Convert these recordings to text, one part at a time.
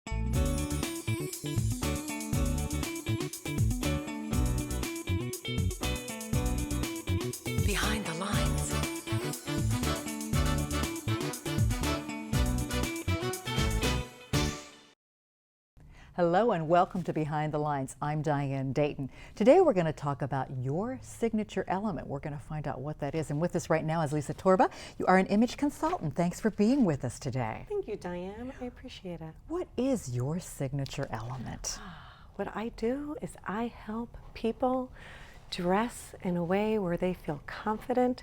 Behind the lines. Hello and welcome to Behind the Lines. I'm Diane Dayton. Today we're going to talk about your signature element. We're going to find out what that is. And with us right now is Lisa Torba. You are an image consultant. Thanks for being with us today. Thank you, Diane. I appreciate it. What is your signature element? What I do is I help people dress in a way where they feel confident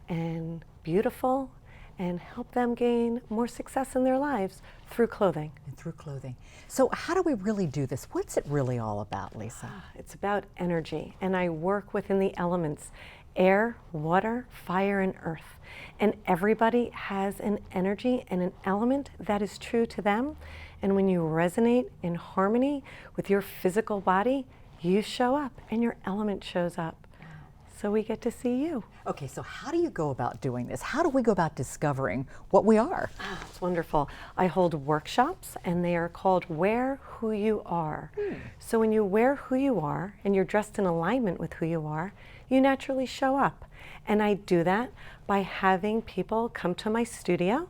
and beautiful and help them gain more success in their lives through clothing. And through clothing. So how do we really do this? What's it really all about, Lisa? It's about energy, and I work within the elements: air, water, fire, and earth. And everybody has an energy and an element that is true to them. And when you resonate in harmony with your physical body, you show up and your element shows up. So we get to see you. Okay, so how do you go about doing this? How do we go about discovering what we are? It's wonderful. I hold workshops, and they are called Wear Who You Are. So when you wear who you are and you're dressed in alignment with who you are, you naturally show up. And I do that by having people come to my studio,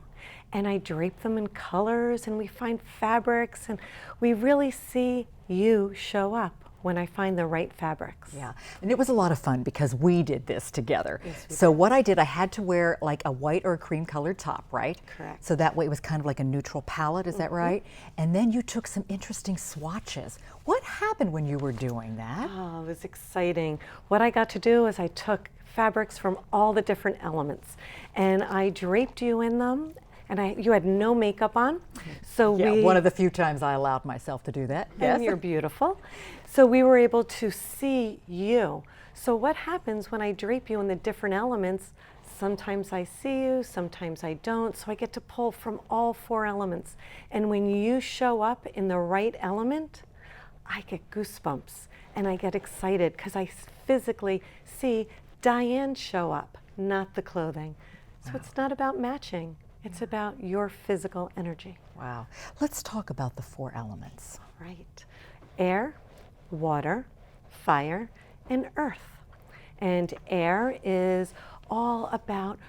and I drape them in colors, and we find fabrics, and we really see you show up when I find the right fabrics. Yeah, and it was a lot of fun because we did this together. Yes, we so what I did, I had to wear like a white or a cream colored top, right? Correct. So that way it was kind of like a neutral palette, is that right? And then you took some interesting swatches. What happened when you were doing that? Oh, it was exciting. What I got to do is I took fabrics from all the different elements, and I draped you in them, and you had no makeup on. So Yeah, one of the few times I allowed myself to do that. And you're beautiful. So we were able to see you. So what happens when I drape you in the different elements? Sometimes I see you, sometimes I don't. So I get to pull from all four elements. And when you show up in the right element, I get goosebumps and I get excited because I physically see Diane show up, not the clothing. So it's not about matching. It's about your physical energy. Wow. Let's talk about the four elements. Right. Air, water, fire, and earth. And air is all about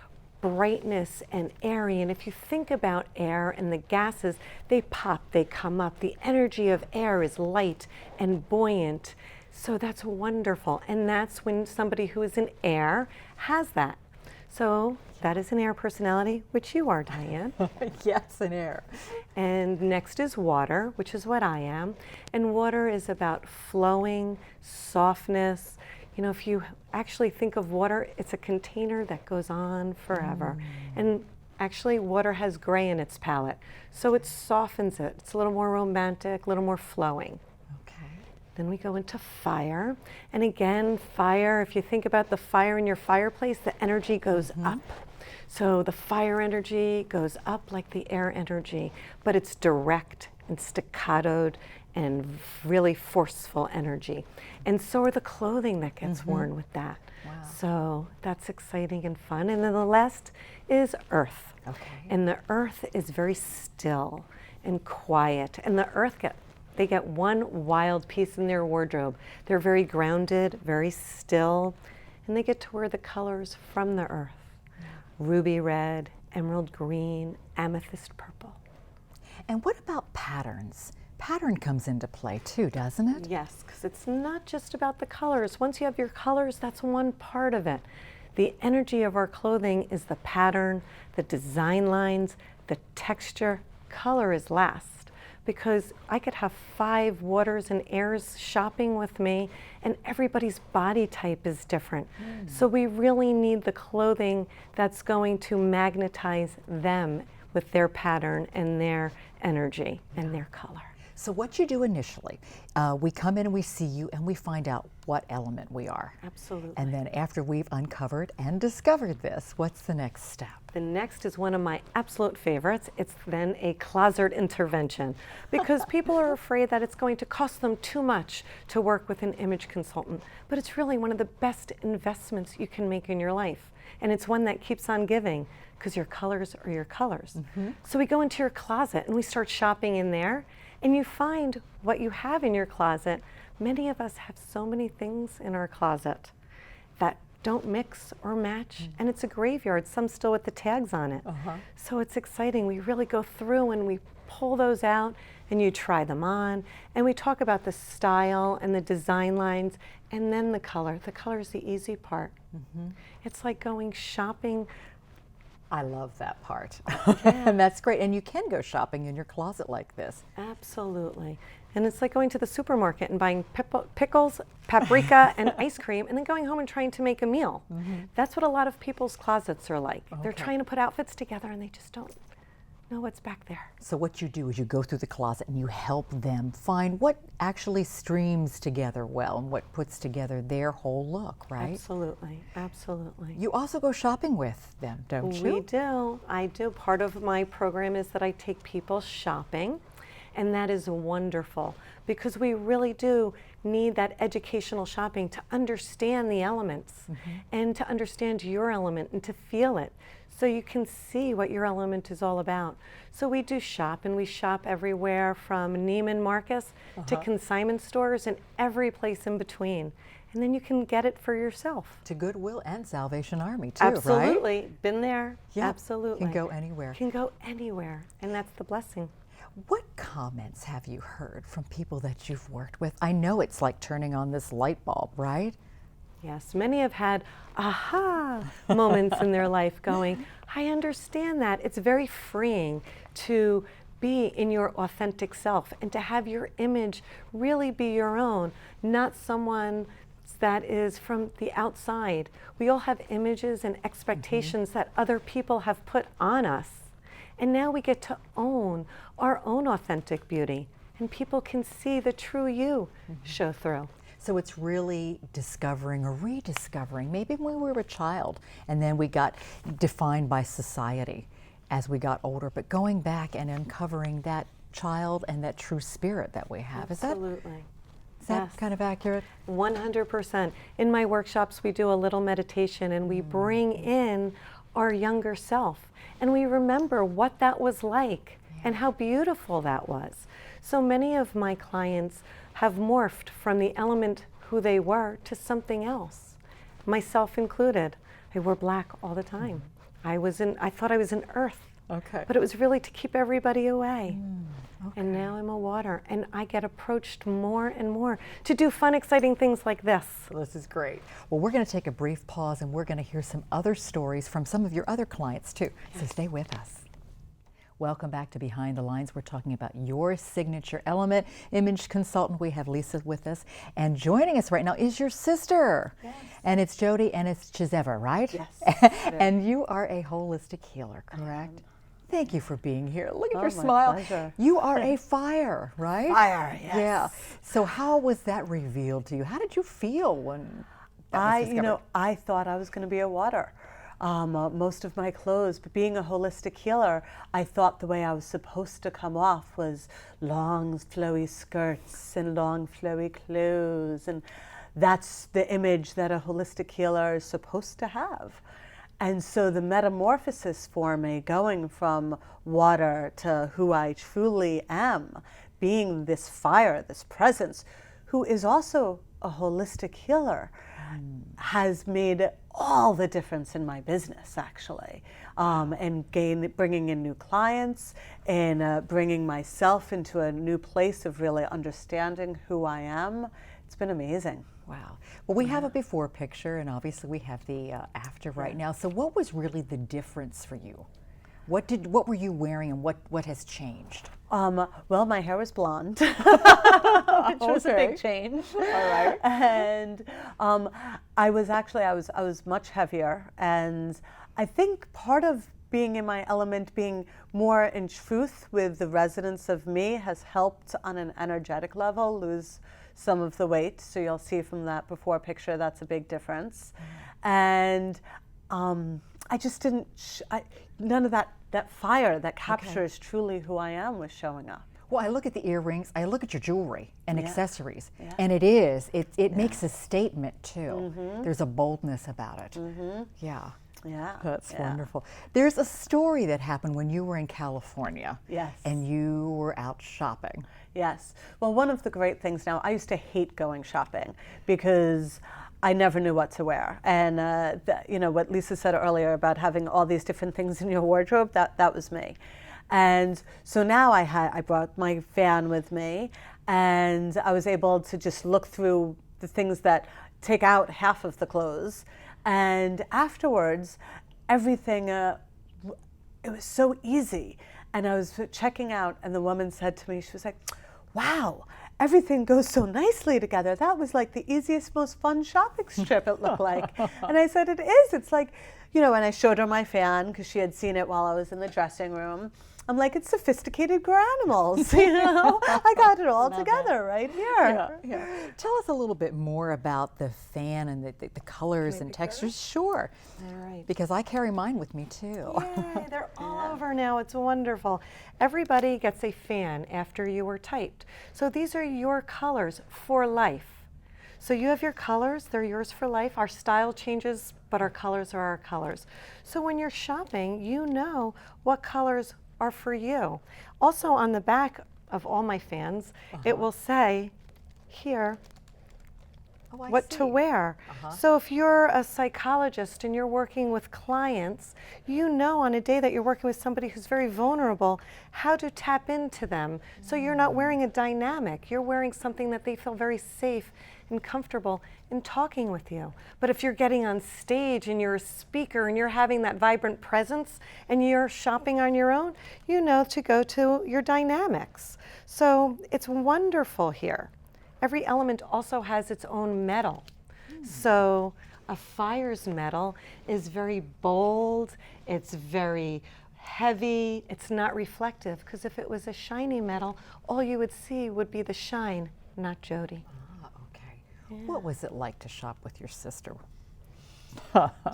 brightness and airy. And if you think about air and the gases, they pop, they come up. The energy of air is light and buoyant. So that's wonderful. And that's when somebody who is in air has that. So that is an air personality, which you are, Diane. Yes, an air. And next is water, which is what I am. And water is about flowing, softness. You know, if you actually think of water, it's a container that goes on forever. And actually, water has gray in its palette. So it softens it. It's a little more romantic, a little more flowing. Then we go into fire. And again, fire, if you think about the fire in your fireplace, the energy goes up. So the fire energy goes up like the air energy, but it's direct and staccatoed and really forceful energy. And so are the clothing that gets worn with that. Wow. So that's exciting and fun. And then the last is earth. Okay. And the earth is very still and quiet. And the earth they get one wild piece in their wardrobe. They're very grounded, very still, and they get to wear the colors from the earth. Ruby red, emerald green, amethyst purple. And what about patterns? Pattern comes into play too, doesn't it? Yes, because it's not just about the colors. Once you have your colors, that's one part of it. The energy of our clothing is the pattern, the design lines, the texture. Color is last. Because I could have 5 waters and airs shopping with me, and everybody's body type is different. So we really need the clothing that's going to magnetize them with their pattern and their energy and their color. So what you do initially, we come in and we see you and we find out what element we are. Absolutely. And then after we've uncovered and discovered this, what's the next step? The next is one of my absolute favorites. It's then a closet intervention because people are afraid that it's going to cost them too much to work with an image consultant. But it's really one of the best investments you can make in your life. And it's one that keeps on giving because your colors are your colors. So we go into your closet and we start shopping in there. And you find what you have in your closet. Many of us have so many things in our closet that don't mix or match, and it's a graveyard, some still with the tags on it. So it's exciting. We really go through and we pull those out and you try them on, and we talk about the style and the design lines, and then the color. The color is the easy part. It's like going shopping. I love that part. And that's great. And you can go shopping in your closet like this. Absolutely. And it's like going to the supermarket and buying pickles, paprika, and ice cream, and then going home and trying to make a meal. That's what a lot of people's closets are like. They're trying to put outfits together and they just don't know what's back there. So what you do is you go through the closet and you help them find what actually streams together well and what puts together their whole look, right? Absolutely, absolutely. You also go shopping with them, don't you? We do. I do. Part of my program is that I take people shopping, and that is wonderful because we really do need that educational shopping to understand the elements and to understand your element and to feel it so you can see what your element is all about. So we do shop, and we shop everywhere from Neiman Marcus to consignment stores and every place in between. And then you can get it for yourself. To Goodwill and Salvation Army too, Absolutely. right? Been there. Yeah. Absolutely. Can go anywhere. Can go anywhere, and that's the blessing. What comments have you heard from people that you've worked with? I know it's like turning on this light bulb, right? Yes, many have had aha moments in their life going, I understand that. It's very freeing to be in your authentic self and to have your image really be your own, not someone that is from the outside. We all have images and expectations that other people have put on us. And now we get to own our own authentic beauty, and people can see the true you show through. So it's really discovering or rediscovering, maybe when we were a child and then we got defined by society as we got older, but going back and uncovering that child and that true spirit that we have. Absolutely. Is that kind of accurate? 100%. In my workshops, we do a little meditation and we bring in our younger self and we remember what that was like and how beautiful that was. So many of my clients have morphed from the element who they were to something else, myself included. I wore black all the time. I thought I was in earth, but it was really to keep everybody away. And now I'm a water, and I get approached more and more to do fun, exciting things like this. This is great. Well, we're going to take a brief pause and we're going to hear some other stories from some of your other clients too. So stay with us. Welcome back to Behind the Lines. We're talking about your signature element. Image consultant, we have Lisa with us. And joining us right now is your sister. Yes. And it's Jody and it's Chiseva, right? Yes. And you are a holistic healer, correct? Thank you for being here. Look at your my smile. pleasure. You are a fire, right? Fire, yes. Yeah. So how was that revealed to you? How did you feel when that was discovered? I thought I was going to be a water. Most of my clothes, but being a holistic healer, I thought the way I was supposed to come off was long, flowy skirts and long, flowy clothes, and that's the image that a holistic healer is supposed to have. And so the metamorphosis for me, going from water to who I truly am, being this fire, this presence, who is also a holistic healer, has made all the difference in my business, actually, and bringing in new clients and bringing myself into a new place of really understanding who I am. It's been amazing. Wow. Well, we have a before picture, and obviously we have the after right now. So what was really the difference for you? What were you wearing, and what has changed? Well, my hair was blonde, which was a big change. All right. And I was much heavier, and I think part of being in my element, being more in truth with the resonance of me, has helped on an energetic level lose some of the weight. So you'll see from that before picture, that's a big difference. And I just didn't, none of that fire that captures truly who I am was showing up. Well, I look at the earrings, I look at your jewelry and accessories, and it makes a statement too. There's a boldness about it. Yeah. Yeah. That's wonderful. There's a story that happened when you were in California. Yes. And you were out shopping. Yes. Well, one of the great things now, I used to hate going shopping because I never knew what to wear. And you know, what Lisa said earlier about having all these different things in your wardrobe, that was me. And so now I brought my fan with me, and I was able to just look through the things that take out half of the clothes. And afterwards, everything, it was so easy. And I was checking out, and the woman said to me, she was like, wow, everything goes so nicely together. That was like the easiest, most fun shopping trip, it looked like. And I said, it is. It's like, you know, and I showed her my fan because she had seen it while I was in the dressing room. I'm like, it's sophisticated granimals, you know? I got it all together right here. Yeah. Tell us a little bit more about the fan and the colors and textures. Sure. All right. Because I carry mine with me too. Yay, they're all over now. It's wonderful. Everybody gets a fan after you were typed. So these are your colors for life. So you have your colors, they're yours for life. Our style changes, but our colors are our colors. So when you're shopping, you know what colors are for you. Also on the back of all my fans, it will say here what to wear. So if you're a psychologist and you're working with clients, you know on a day that you're working with somebody who's very vulnerable, how to tap into them. So you're not wearing a dynamic, you're wearing something that they feel very safe and comfortable in talking with you. But if you're getting on stage and you're a speaker and you're having that vibrant presence and you're shopping on your own, you know to go to your dynamics. So it's wonderful here. Every element also has its own metal. So a fire's metal is very bold, it's very heavy, it's not reflective, because if it was a shiny metal, all you would see would be the shine, not Jody. Okay. What was it like to shop with your sister?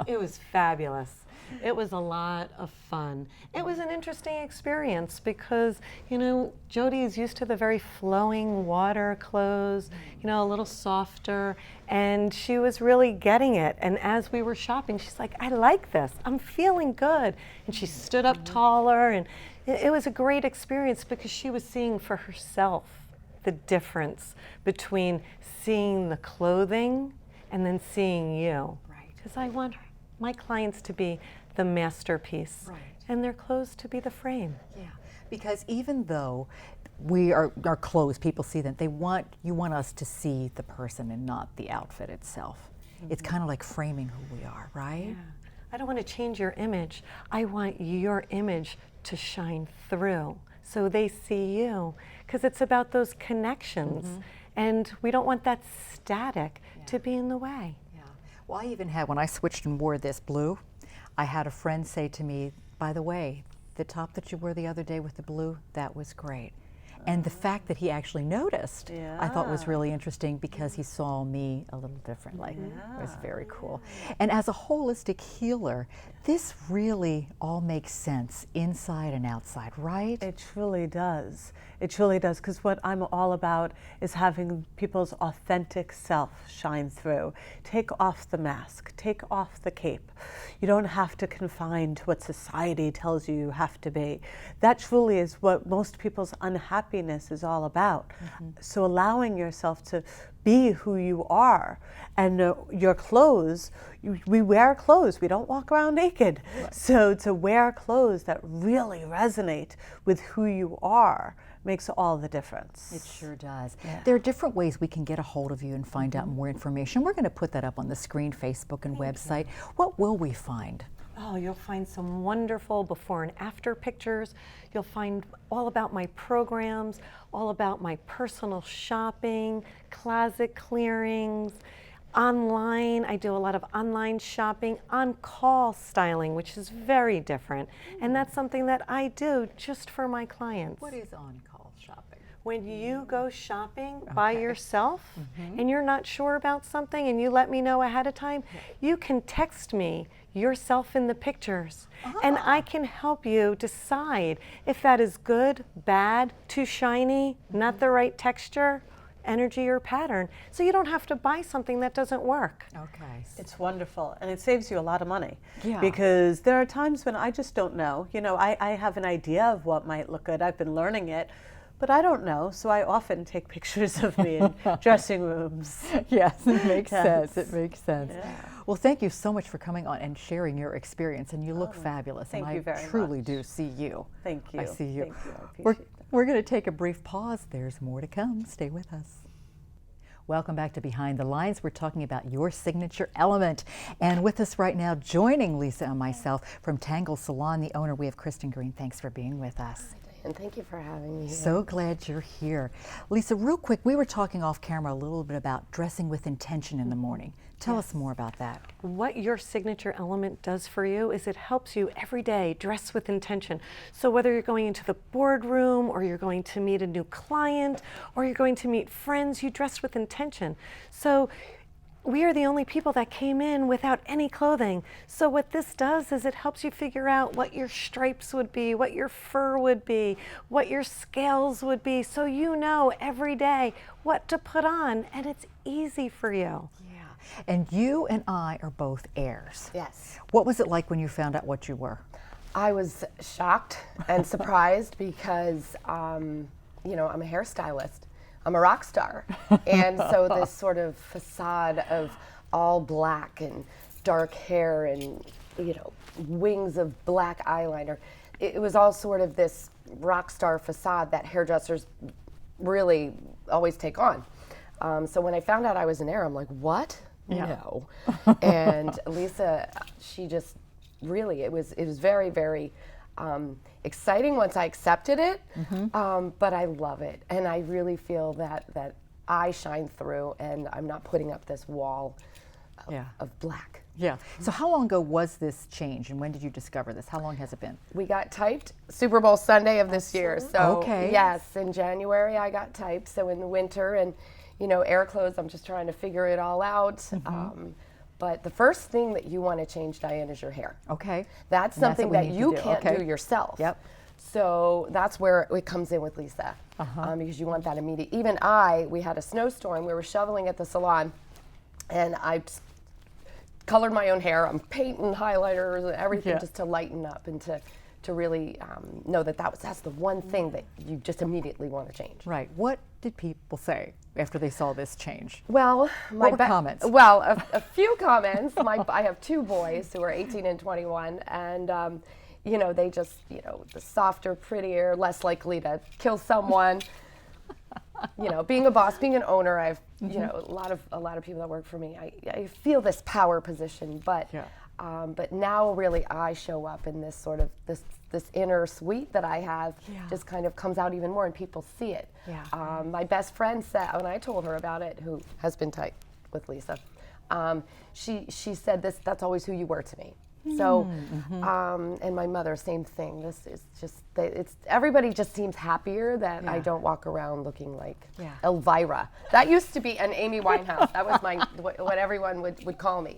It was fabulous. It was a lot of fun. It was an interesting experience because, you know, Jody is used to the very flowing water clothes, you know, a little softer, and she was really getting it. And as we were shopping, she's like, I like this. I'm feeling good. And she stood up taller, and it was a great experience because she was seeing for herself the difference between seeing the clothing and then seeing you. Right. Because I want my clients to be the masterpiece, right, and their clothes to be the frame. Yeah, because even though we are our clothes, people see them, you want us to see the person and not the outfit itself. It's kind of like framing who we are, right? Yeah. I don't want to change your image. I want your image to shine through so they see you, because it's about those connections, and we don't want that static to be in the way. Yeah. Well, I even had, when I switched and wore this blue, I had a friend say to me, by the way, the top that you wore the other day with the blue, that was great. And the fact that he actually noticed, I thought was really interesting because he saw me a little differently. It was very cool. And as a holistic healer, this really all makes sense inside and outside, right? It truly does. It truly does, because what I'm all about is having people's authentic self shine through. Take off the mask, take off the cape. You don't have to confine to what society tells you have to be. That truly is what most people's unhappiness is all about. So allowing yourself to be who you are, and your clothes, we wear clothes, we don't walk around naked. Right. So to wear clothes that really resonate with who you are makes all the difference. It sure does. Yeah. There are different ways we can get a hold of you and find out more information. We're going to put that up on the screen, Facebook and website. What will we find? Oh, you'll find some wonderful before and after pictures. You'll find all about my programs, all about my personal shopping, closet clearings. Online, I do a lot of online shopping, on-call styling, which is very different. And that's something that I do just for my clients. What is on-call shopping? When you go shopping by yourself and you're not sure about something and you let me know ahead of time, you can text me yourself in the pictures and I can help you decide if that is good, bad, too shiny, not the right texture, energy or pattern, so you don't have to buy something that doesn't work. Okay. It's wonderful, and it saves you a lot of money. Yeah. Because there are times when I just don't know. You know, I have an idea of what might look good. I've been learning it, But I don't know, so I often take pictures of me in dressing rooms. Yes, it makes sense. It Yes. makes sense. Yeah. Well, thank you so much for coming on and sharing your experience. And you look fabulous. thank and you very I truly much. do see you. Thank you. I see you. Thank you. I We're, appreciate that. we're going to take a brief pause. There's more to come. Stay with us. Welcome back to Behind the Lines. We're talking about your signature element. And with us right now, joining Lisa and myself from Tangle Salon, the owner, we have Kristen Green. Thanks for being with us. And thank you for having me here. So glad you're here. Lisa, real quick, we were talking off camera a little bit about dressing with intention in the morning. Tell us more about that. What your signature element does for you is it helps you every day dress with intention. So whether you're going into the boardroom or you're going to meet a new client or you're going to meet friends, you dress with intention. So we are the only people that came in without any clothing. So what this does is it helps you figure out what your stripes would be, what your fur would be, what your scales would be, so you know every day what to put on, and it's easy for you. Yeah. And you and I are both heirs. Yes. What was it like when you found out what you were? I was shocked and surprised because, you know, I'm a hairstylist. I'm a rock star. And so this sort of facade of all black and dark hair and, you know, wings of black eyeliner, it was all sort of this rock star facade that hairdressers really always take on. So when I found out I was an heir, I'm like, what? Yeah. No. And Lisa, she just really, it was very, very exciting once I accepted it, but I love it. And I really feel that I shine through and I'm not putting up this wall of black. Yeah. So how long ago was this change and when did you discover this? How long has it been? We got typed Super Bowl Sunday of this year. So Okay. yes, in January I got typed. So in the winter and, you know, air clothes, I'm just trying to figure it all out. But the first thing that you want to change, Diane, is your hair. Okay. That's And something what we that need you to do. can't Okay. do yourself. Yep. So that's where it comes in with Lisa, because you want that immediate. Even we had a snowstorm. We were shoveling at the salon, and I colored my own hair. I'm painting highlighters and everything just to lighten up and to really know that's the one thing that you just immediately want to change. Right. What did people say after they saw this change? Well, What were comments? Well, a few comments. I have two boys who are 18 and 21, and you know, they just, you know, the softer, prettier, less likely to kill someone. You know, being a boss, being an owner, I've, you know, a lot of people that work for me. I feel this power position, but now really I show up in this sort of this inner suite that I have just kind of comes out even more, and people see it. Yeah. My best friend said when I told her about it, who has been tight with Lisa, she said that's always who you were to me. So, and my mother, same thing. This is just, everybody just seems happier that I don't walk around looking like Elvira. That used to be an Amy Winehouse. That was what everyone would call me.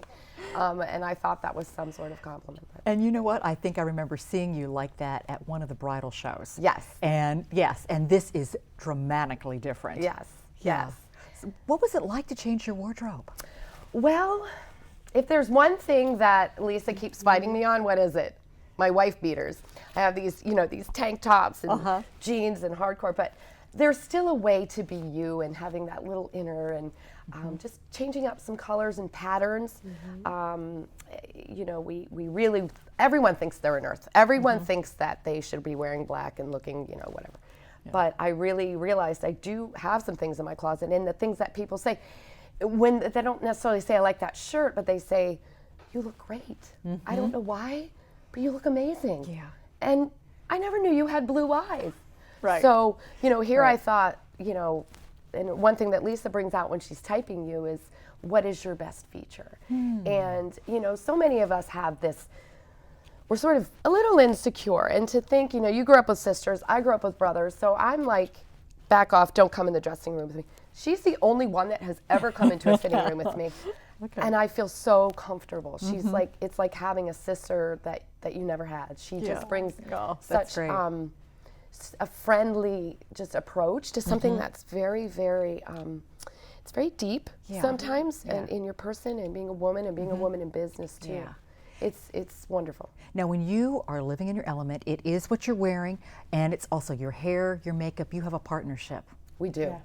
And I thought that was some sort of compliment. And you know what? I think I remember seeing you like that at one of the bridal shows. Yes. And this is dramatically different. Yes. Yeah. Yes. So what was it like to change your wardrobe? Well, if there's one thing that Lisa keeps fighting me on, what is it? My wife beaters. I have these, you know, these tank tops and jeans and hardcore, but there's still a way to be you and having that little inner and just changing up some colors and patterns. You know, we really, everyone thinks they're an earth. Everyone thinks that they should be wearing black and looking, you know, whatever. But I really realized I do have some things in my closet, and the things that people say, when they don't necessarily say I like that shirt, but they say, you look great. I don't know why, but you look amazing. Yeah. And I never knew you had blue eyes. Right. So, you know, here I thought, you know, and one thing that Lisa brings out when she's typing you is, what is your best feature? And, you know, so many of us have this, we're sort of a little insecure, and to think, you know, you grew up with sisters, I grew up with brothers, so I'm like, back off, don't come in the dressing room with me. She's the only one that has ever come into a fitting room with me. And I feel so comfortable. She's like, it's like having a sister that you never had. She just brings such a friendly just approach to something that's very, very, it's very deep sometimes in your person and being a woman and being a woman in business too. Yeah. It's wonderful. Now, when you are living in your element, it is what you're wearing, and it's also your hair, your makeup. You have a partnership. We do. Yes.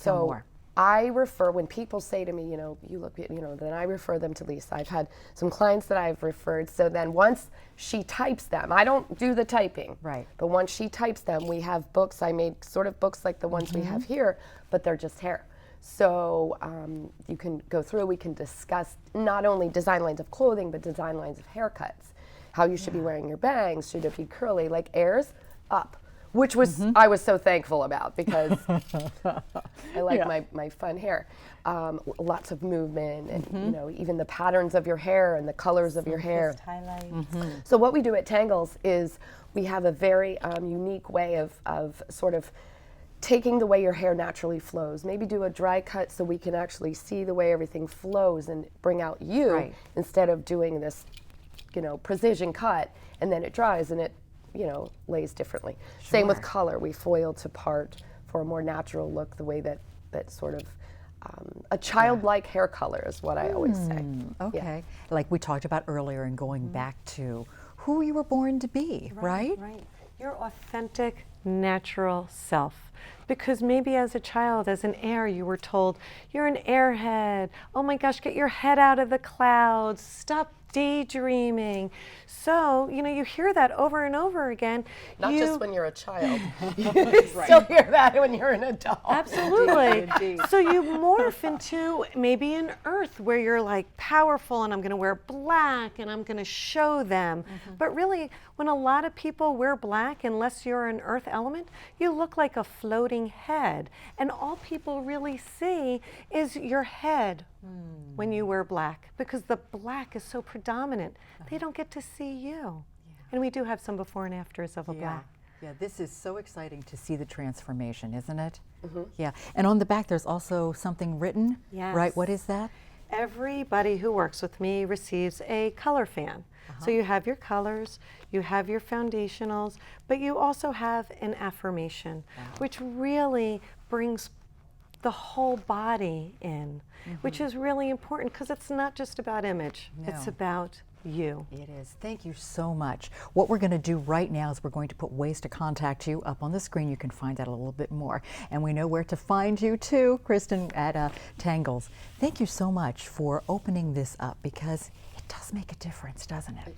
Tell So more. I refer, when people say to me, you look, then I refer them to Lisa. I've had some clients that I've referred. So then once she types them, I don't do the typing. Right. But once she types them, we have books. I made sort of books like the ones we have here, but they're just hair. So you can go through, we can discuss not only design lines of clothing, but design lines of haircuts. How you should be wearing your bangs, should it be curly, like Airs, up. Which was, I was so thankful about because I like my fun hair. Lots of movement and even the patterns of your hair and the colors of your hair. Highlights. So what we do at Tangles is we have a very unique way of sort of taking the way your hair naturally flows. Maybe do a dry cut so we can actually see the way everything flows and bring out you instead of doing this, precision cut and then it dries and it lays differently. Same with color. We foil to part for a more natural look, the way that sort of a childlike hair color is what I always say. Okay. Like we talked about earlier, and going back to who you were born to be, right? Right. Your authentic, natural self. Because maybe as a child, as an air, you were told, you're an airhead. Oh my gosh, get your head out of the clouds. Stop daydreaming. So, you hear that over and over again. Not just when you're a child. You still hear that when you're an adult. Absolutely. So you morph into maybe an earth where you're like powerful and I'm going to wear black and I'm going to show them. But really, when a lot of people wear black, unless you're an earth element, you look like a floating head. And all people really see is your head when you wear black, because the black is so predominant. They don't get to see you. And we do have some before and afters of a black. Yeah, this is so exciting to see the transformation, isn't it? Yeah, and on the back there's also something written, right? What is that? Everybody who works with me receives a color fan. So you have your colors, you have your foundationals, but you also have an affirmation, which really brings the whole body in, which is really important because it's not just about image, it's about you. It is. Thank you so much. What we're going to do right now is we're going to put ways to contact you up on the screen. You can find out a little bit more. And we know where to find you too, Kristen, at Tangles. Thank you so much for opening this up, because it does make a difference, doesn't it?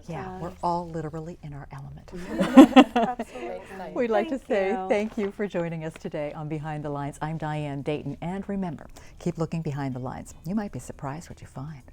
Yeah, we're all literally in our element. Absolutely. We'd like to say thank you for joining us today on Behind the Lines. I'm Diane Dayton, and remember, keep looking behind the lines. You might be surprised what you find.